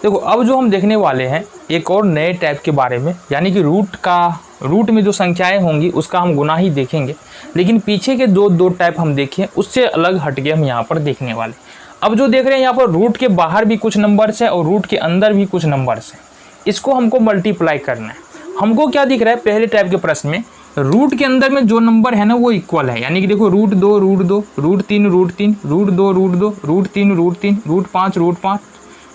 देखो अब जो हम देखने वाले हैं एक और नए टाइप के बारे में, यानी कि रूट में जो संख्याएं होंगी उसका हम गुना ही देखेंगे, लेकिन पीछे के दो टाइप हम देखें उससे अलग हटके हम यहाँ पर देखने वाले। अब जो देख रहे हैं यहाँ पर रूट के बाहर भी कुछ नंबर्स है और रूट के अंदर भी कुछ नंबर्स है, इसको हमको मल्टीप्लाई करना है। हमको क्या दिख रहा है पहले टाइप के प्रश्न में, रूट के अंदर में जो नंबर है ना वो इक्वल है, यानी कि देखो root 2 root 2 root 3 root 3 root 2 root 2 root 3 root 3 root 5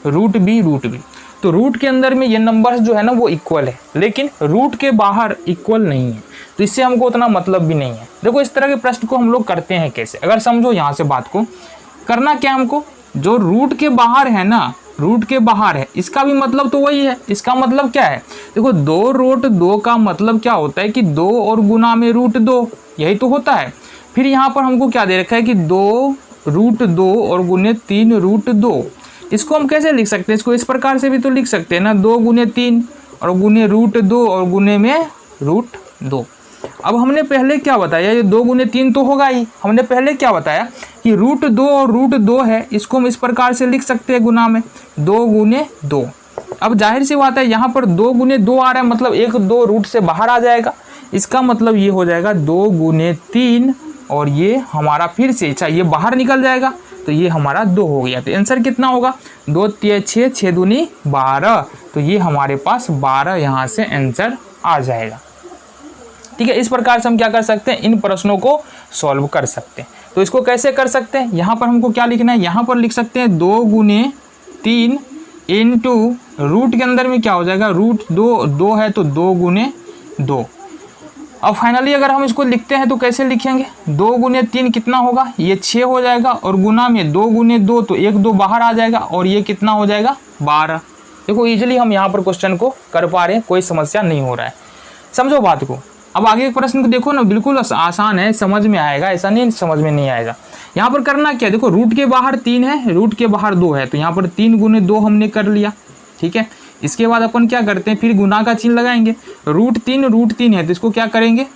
root B root B. तो रूट के अंदर में ये नंबर्स जो है ना वो इक्वल है, लेकिन रूट के बाहर इक्वल नहीं है, तो इससे हमको उतना मतलब भी नहीं है। देखो इस तरह के प्रश्न को हम लोग करते हैं कैसे, अगर समझो यहाँ से बात को करना क्या, हमको जो रूट के बाहर है ना, रूट के बाहर है, इसका भी मतलब तो वही है। इसका मतलब क्या है, देखो 2 रूट 2 का मतलब क्या होता है कि 2 और गुना में रूट 2, यही तो होता है। फिर यहाँ पर हमको क्या दे रखा है कि 2 रूट 2 और गुने 3 रूट 2। इसको हम कैसे लिख सकते हैं, इसको इस प्रकार से भी तो लिख सकते हैं ना, 2 गुने 3 और गुने रूट 2 और गुने में रूट 2। अब हमने पहले क्या बताया, ये 2 गुने 3 तो होगा ही। हमने पहले क्या बताया कि रूट 2 और रूट 2 है, इसको हम इस प्रकार से लिख सकते हैं गुना में 2 गुने 2। अब जाहिर सी बात है यहाँ पर 2 गुने 2 आ रहा है, मतलब 1 2 रूट से बाहर आ जाएगा, इसका मतलब ये हो जाएगा 2 गुने 3 और ये हमारा फिर से अच्छा ये बाहर निकल जाएगा, तो ये हमारा 2 हो गया। तो आंसर कितना होगा, 2 3 6 6 दूनी 12, तो ये हमारे पास 12 यहाँ से आंसर आ जाएगा। ठीक है, इस प्रकार से हम क्या कर सकते हैं, इन प्रश्नों को सॉल्व कर सकते हैं। तो इसको कैसे कर सकते हैं, यहाँ पर हमको क्या लिखना है, यहाँ पर लिख सकते हैं 2 गुने 3 इंटू रूट के अंदर में क्या हो जाएगा, रूट 2 है तो 2 गुने 2। अब फाइनली अगर हम इसको लिखते हैं तो कैसे लिखेंगे, 2 गुने 3 कितना होगा, ये 6 हो जाएगा, और गुना में 2 गुने 2 तो 1 2 बाहर आ जाएगा, और ये कितना हो जाएगा 12। देखो इजीली हम यहाँ पर क्वेश्चन को कर पा रहे हैं, कोई समस्या नहीं हो रहा है। समझो बात को। अब आगे के प्रश्न को देखो ना, बिल्कुल आसान है, समझ में आएगा, ऐसा नहीं समझ में नहीं आएगा। यहाँ पर करना क्या, देखो रूट के बाहर 3 है, रूट के बाहर 2 है, तो यहाँ पर 3 गुने 2 हमने कर लिया। ठीक है, इसके बाद अपन क्या करते हैं, फिर गुना का चिन्ह लगाएंगे। रूट 3 है तो इसको क्या करेंगे,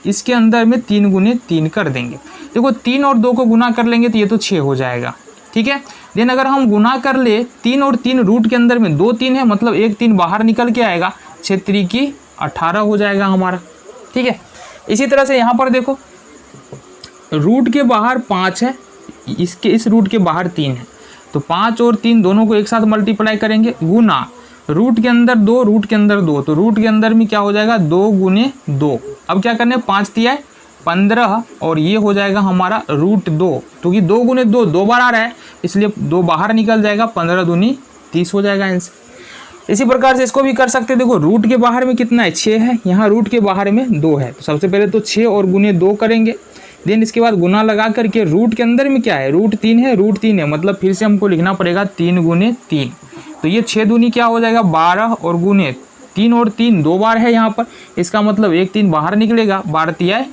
इसके अंदर में 3 गुने 3 कर देंगे। देखो 3 और 2 को गुना कर लेंगे तो ये तो 6 हो जाएगा। ठीक है, देन अगर हम गुना कर ले 3 और 3 रूट के अंदर में 2 3 है, मतलब 1 3 बाहर निकल के आएगा, 6 3 की 18 हो जाएगा हमारा। ठीक है, इसी तरह से यहाँ पर देखो रूट के बाहर 5 है, इस रूट के बाहर 3 है, तो 5 और 3 दोनों को एक साथ मल्टीप्लाई करेंगे, गुना रूट के अंदर 2 रूट के अंदर 2, तो रूट के अंदर में क्या हो जाएगा 2 गुने 2। अब क्या करने, 5 तिया 15 और ये हो जाएगा हमारा रूट 2, क्योंकि 2 गुने 2 2 बार आ रहा है, इसलिए 2 बाहर निकल जाएगा, 15 दूनी 30 हो जाएगा आंसर। इसी प्रकार से इसको भी कर सकते हैं। देखो रूट के बाहर में कितना है, 6 है, यहाँ रूट के बाहर में 2 है, तो सबसे पहले तो 6 और गुने 2 करेंगे, देन इसके बाद गुना लगा करके रूट के अंदर में क्या है, रूट 3 है, रूट 3 है, मतलब फिर से हमको लिखना पड़ेगा 3 गुने 3, तो ये 6 दूनी क्या हो जाएगा 12, और गुने 3 और 3 2 बार है यहाँ पर, इसका मतलब 1 3 बाहर निकलेगा, 12 तिया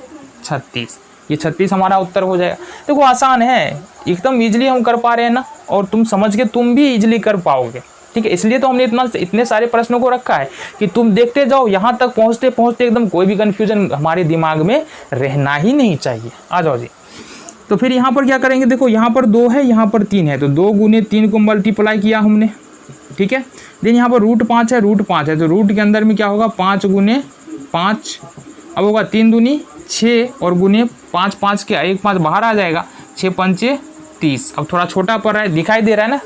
36, ये 36 हमारा उत्तर हो जाएगा। देखो आसान है, एकदम ईजिली हम कर पा रहे हैं ना, और तुम समझ के तुम भी ईजिली कर पाओगे। ठीक है, इसलिए तो हमने इतने सारे प्रश्नों को रखा है कि तुम देखते जाओ, यहाँ तक पहुँचते पहुँचते एकदम कोई भी कन्फ्यूजन हमारे दिमाग में रहना ही नहीं चाहिए। आ जाओ जी। तो फिर यहाँ पर क्या करेंगे, देखो यहाँ पर 2 है, यहाँ पर 3 है, तो 2 गुने 3 को मल्टीप्लाई किया हमने। ठीक है, देन यहाँ पर रूट 5 है, तो रूट के अंदर में क्या होगा 5 गुने 5, अब होगा 3 दूनी 6 और गुने 5 5 के 1 5 बाहर आ जाएगा, 6 5 30। अब थोड़ा छोटा पड़ रहा है, दिखाई दे रहा है ना।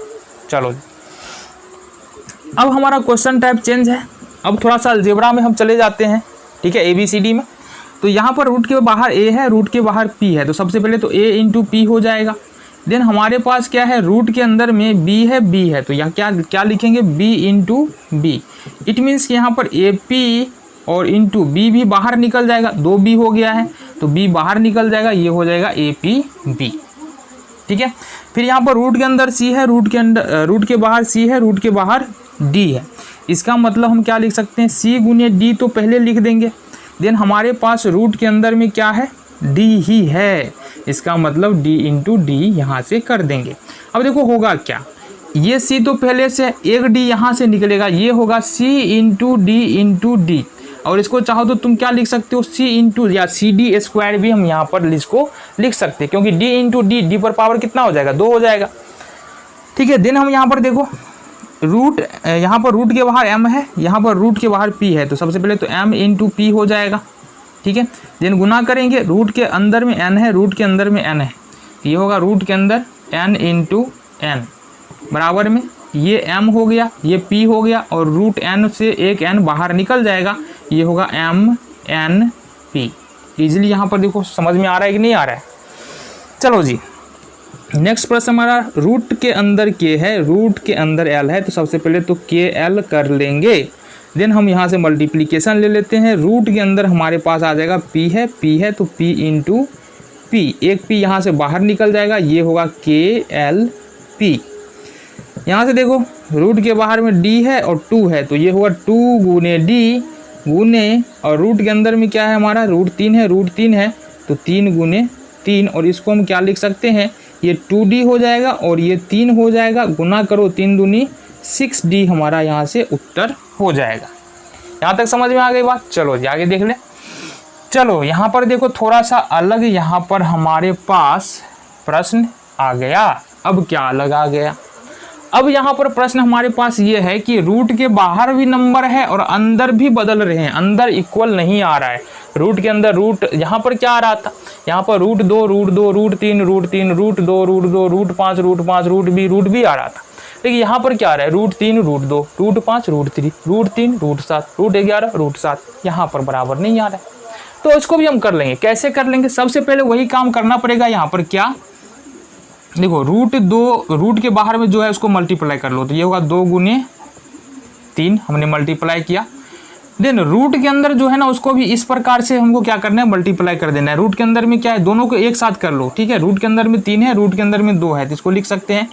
चलो अब हमारा क्वेश्चन टाइप चेंज है, अब थोड़ा सा अलजेब्रा में हम चले जाते हैं। ठीक है, ABCD में। तो यहाँ पर रूट के बाहर A है, रूट के बाहर P है, तो सबसे पहले तो A इंटू P हो जाएगा। देन हमारे पास क्या है, रूट के अंदर में B है, तो यहाँ क्या लिखेंगे B into B। It means कि यहाँ पर AP और इंटू B भी बाहर निकल जाएगा, 2B हो गया है, तो B बाहर निकल जाएगा, ये हो जाएगा APB। ठीक है, फिर यहाँ पर रूट के अंदर C है, रूट के बाहर C है, रूट के बाहर D है, इसका मतलब हम क्या लिख सकते हैं, C गुने D तो पहले लिख देंगे। देन हमारे पास रूट के अंदर में क्या है, D ही है, इसका मतलब D इंटू D यहाँ से कर देंगे। अब देखो होगा क्या, ये C तो पहले से एक D यहाँ से निकलेगा, ये होगा C इंटू D, और इसको चाहो तो तुम क्या लिख सकते हो, C इंटू या CD स्क्वायर भी हम यहाँ पर इसको लिख सकते हैं, क्योंकि D इंटू D पर पावर कितना हो जाएगा 2 हो जाएगा। ठीक है, देन हम यहाँ पर देखो रूट, यहाँ पर रूट के बाहर m है, यहाँ पर रूट के बाहर p है, तो सबसे पहले तो m इंटू पी हो जाएगा, ठीक है। देन गुना करेंगे, रूट के अंदर में n है, रूट के अंदर में n है, ये होगा रूट के अंदर n इंटू n बराबर में ये m हो गया, ये p हो गया, और रूट n से एक n बाहर निकल जाएगा, ये होगा m n p। इजीली यहाँ पर देखो समझ में आ रहा है कि नहीं आ रहा है। चलो जी, नेक्स्ट प्रश्न हमारा रूट के अंदर k है, रूट के अंदर l है, तो सबसे पहले तो k l कर लेंगे। देन हम यहाँ से मल्टीप्लिकेशन ले लेते हैं, रूट के अंदर हमारे पास आ जाएगा p है तो p इंटू p, एक p यहाँ से बाहर निकल जाएगा, ये होगा k l p। यहाँ से देखो रूट के बाहर में d है और 2 है, तो ये होगा 2 गुने d गुने, और रूट के अंदर में क्या है हमारा रूट 3 है, रूट 3 है तो 3 गुने 3, और इसको हम क्या लिख सकते हैं, ये 2d हो जाएगा और ये 3 हो जाएगा, गुना करो 3 दूनी 6d हमारा यहाँ से उत्तर हो जाएगा। यहाँ तक समझ में आ गई बात। चलो जी आगे देख ले। चलो यहाँ पर देखो थोड़ा सा अलग यहाँ पर हमारे पास प्रश्न आ गया। अब क्या अलग आ गया, अब यहाँ पर प्रश्न हमारे पास ये है कि रूट के बाहर भी नंबर है और अंदर भी बदल रहे हैं, अंदर इक्वल नहीं आ रहा है। रूट के अंदर रूट यहाँ पर क्या आ रहा था, यहाँ पर root 2 root 2 root 3 root 3 root 2 root 2 root 5 root भी आ रहा था। लेकिन यहाँ पर क्या आ रहा है, root 3 root 2 root 5 root 3 root 3 root 7 root 11 root 7, यहाँ पर बराबर नहीं आ रहा है। तो इसको भी हम कर लेंगे। कैसे कर लेंगे, सबसे पहले वही काम करना पड़ेगा। यहाँ पर क्या देखो रूट 2, रूट के बाहर में जो है उसको मल्टीप्लाई कर लो, तो ये होगा 2 गुने 3 हमने मल्टीप्लाई किया। देन रूट के अंदर जो है ना उसको भी इस प्रकार से हमको क्या करना है, मल्टीप्लाई कर देना है। रूट के अंदर में क्या है, दोनों को एक साथ कर लो, ठीक है। रूट के अंदर में 3 है, रूट के अंदर में 2 है, तो इसको लिख सकते हैं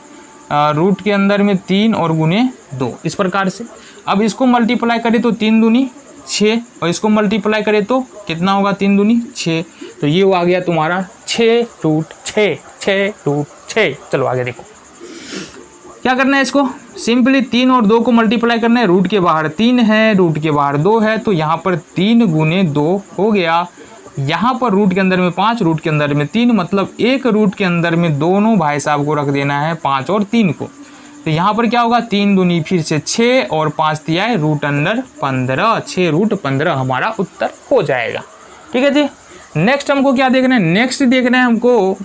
रूट के अंदर में 3 और गुने 2 इस प्रकार से। अब इसको मल्टीप्लाई करें तो 3 दूनी 6, और इसको मल्टीप्लाई करें तो कितना होगा, 3 दूनी 6, तो ये आ गया तुम्हारा 6 रूट 6 6 रूट 6। चलो आगे देखो क्या करना है, इसको सिंपली 3 और 2 को मल्टीप्लाई करना है। रूट के बाहर 3 है, रूट के बाहर 2 है, तो यहाँ पर 3 गुने 2 हो गया। यहाँ पर रूट के अंदर में 5, रूट के अंदर में 3, मतलब एक रूट के अंदर में दोनों भाई साहब को रख देना है 5 और 3 को। तो यहाँ पर क्या होगा, 3 दूनी फिर से 6 और 5 दिया है रूट अंडर 15, 6 रूट 15 हमारा उत्तर हो जाएगा। ठीक है जी। नेक्स्ट हमको क्या देखना है, नेक्स्ट देखना है हमको,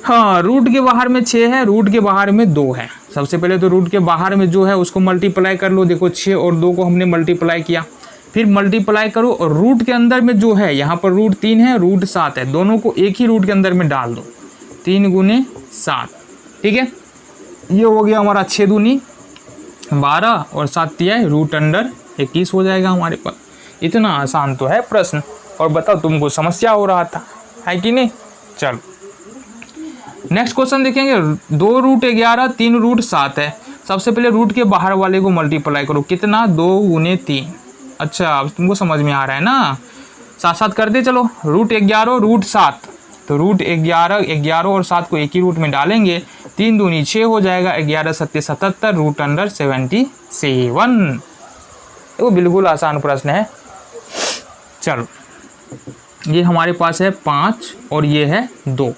हाँ रूट के बाहर में 6 है, रूट के बाहर में 2 है। सबसे पहले तो रूट के बाहर में जो है उसको मल्टीप्लाई कर लो। देखो 6 और 2 को हमने मल्टीप्लाई किया, फिर मल्टीप्लाई करो, और रूट के अंदर में जो है यहाँ पर रूट 3 है, रूट 7 है, दोनों को एक ही रूट के अंदर में डाल दो, 3 गुने 7, ठीक है। ये हो गया हमारा 6 दूनी 12 और 7 दिया है रूट अंडर 21 हो जाएगा हमारे पास। इतना आसान तो है प्रश्न, और बताओ तुमको समस्या हो रहा था, है कि नहीं। चलो नेक्स्ट क्वेश्चन देखेंगे। 2 रूट 11 3 रूट 7 है। सबसे पहले रूट के बाहर वाले को मल्टीप्लाई करो, कितना, 2 गुने 3। अच्छा अब तुमको समझ में आ रहा है ना, साथ साथ करते चलो। रूट 11 रूट 7, तो रूट 11 और 7 को एक ही रूट में डालेंगे, 3 दूनी 6 हो जाएगा, 11 7 77 रूट अंडर 77। वो बिल्कुल आसान प्रश्न है। चलो ये हमारे पास है 5 और ये है 2,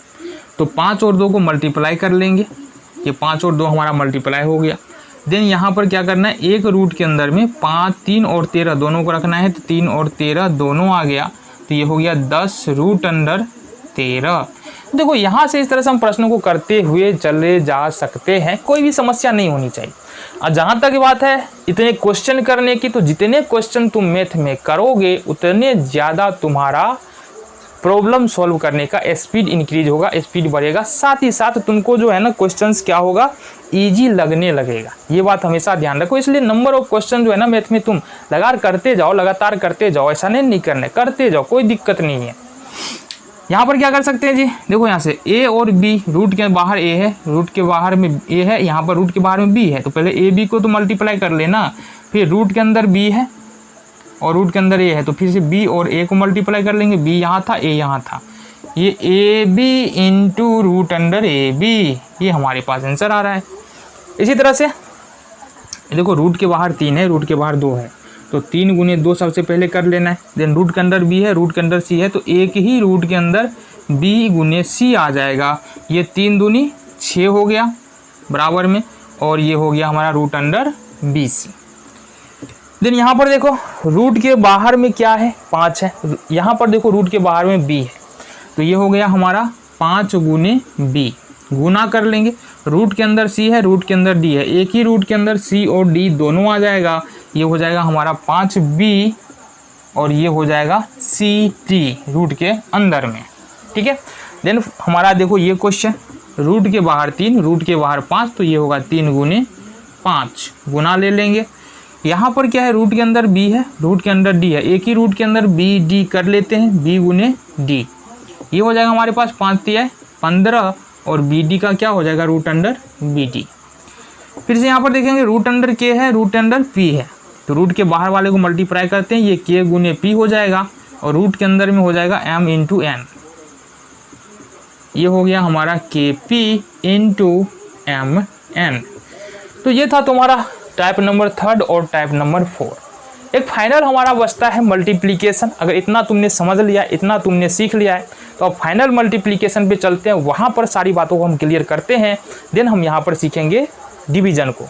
तो 5 और 2 को मल्टीप्लाई कर लेंगे, ये 5 और 2 हमारा मल्टीप्लाई हो गया। देन यहाँ पर क्या करना है, एक रूट के अंदर में 5 3 और 13 दोनों को रखना है, तो 3 और 13 दोनों आ गया, तो ये हो गया 10 रूट अंडर 13। देखो यहाँ से इस तरह से हम प्रश्नों को करते हुए चले जा सकते हैं, कोई भी समस्या नहीं होनी चाहिए। और जहाँ तक बात है इतने क्वेश्चन करने की, तो जितने क्वेश्चन तुम मैथ में करोगे उतने ज़्यादा तुम्हारा प्रॉब्लम सॉल्व करने का स्पीड इंक्रीज होगा, स्पीड बढ़ेगा। साथ ही साथ तुमको जो है ना क्वेश्चंस क्या होगा, इजी लगने लगेगा। ये बात हमेशा ध्यान रखो। इसलिए नंबर ऑफ क्वेश्चन जो है ना मैथ में तुम करते जाओ, लगातार करते जाओ, ऐसा नहीं करना, करते जाओ, कोई दिक्कत नहीं है। यहाँ पर क्या कर सकते हैं जी, देखो यहाँ से a और b, रूट के बाहर a है, रूट के बाहर में a है, यहाँ पर रूट के बाहर में b है, तो पहले a b को तो मल्टीप्लाई कर लेना, फिर रूट के अंदर b है और रूट के अंदर a है, तो फिर से b और a को मल्टीप्लाई कर लेंगे, b यहाँ था, a यहाँ था, ये ab into root under ab, ये हमारे पास आंसर आ रहा है। इसी तरह से देखो रूट के बाहर 3 है, रूट के बाहर 2 है, तो 3 गुने 2 सबसे पहले कर लेना है। देन रूट के अंदर b है, रूट के अंदर c है, तो एक ही रूट के अंदर b गुने c आ जाएगा। ये 3 दूनी 6 हो गया बराबर में, और ये हो गया हमारा रूट अंडर BC। देन यहाँ पर देखो रूट के बाहर में क्या है, 5 है। यहाँ पर देखो रूट के बाहर में B है, तो ये हो गया हमारा 5 गुने B, गुना कर लेंगे। रूट के अंदर C है, रूट के अंदर D है, एक ही रूट के अंदर C और D दोनों आ जाएगा। ये हो जाएगा हमारा 5B और ये हो जाएगा CT रूट के अंदर में, ठीक है। देन हमारा देखो ये क्वेश्चन, रूट के बाहर 3, रूट के बाहर 5, तो ये होगा 3 गुने 5, गुना ले लेंगे। यहाँ पर क्या है, रूट के अंदर B है, रूट के अंदर D है, एक ही रूट के अंदर BD कर लेते हैं, B गुने D। ये हो जाएगा हमारे पास 5 3 15 और BD का क्या हो जाएगा, रूट अंडर BD। फिर से यहाँ पर देखेंगे रूट अंडर K है, रूट अंडर P है, तो रूट के बाहर वाले को मल्टीप्लाई करते हैं, ये K गुने P हो जाएगा और रूट के अंदर में हो जाएगा M इंटू N। ये हो गया हमारा KP इंटू MN। तो ये था तुम्हारा टाइप नंबर 3 और टाइप नंबर 4। एक फाइनल हमारा बचता है मल्टीप्लिकेशन। अगर इतना तुमने समझ लिया, इतना तुमने सीख लिया है, तो अब फाइनल मल्टीप्लिकेशन पे चलते हैं, वहाँ पर सारी बातों को हम क्लियर करते हैं। देन हम यहाँ पर सीखेंगे डिवीजन को।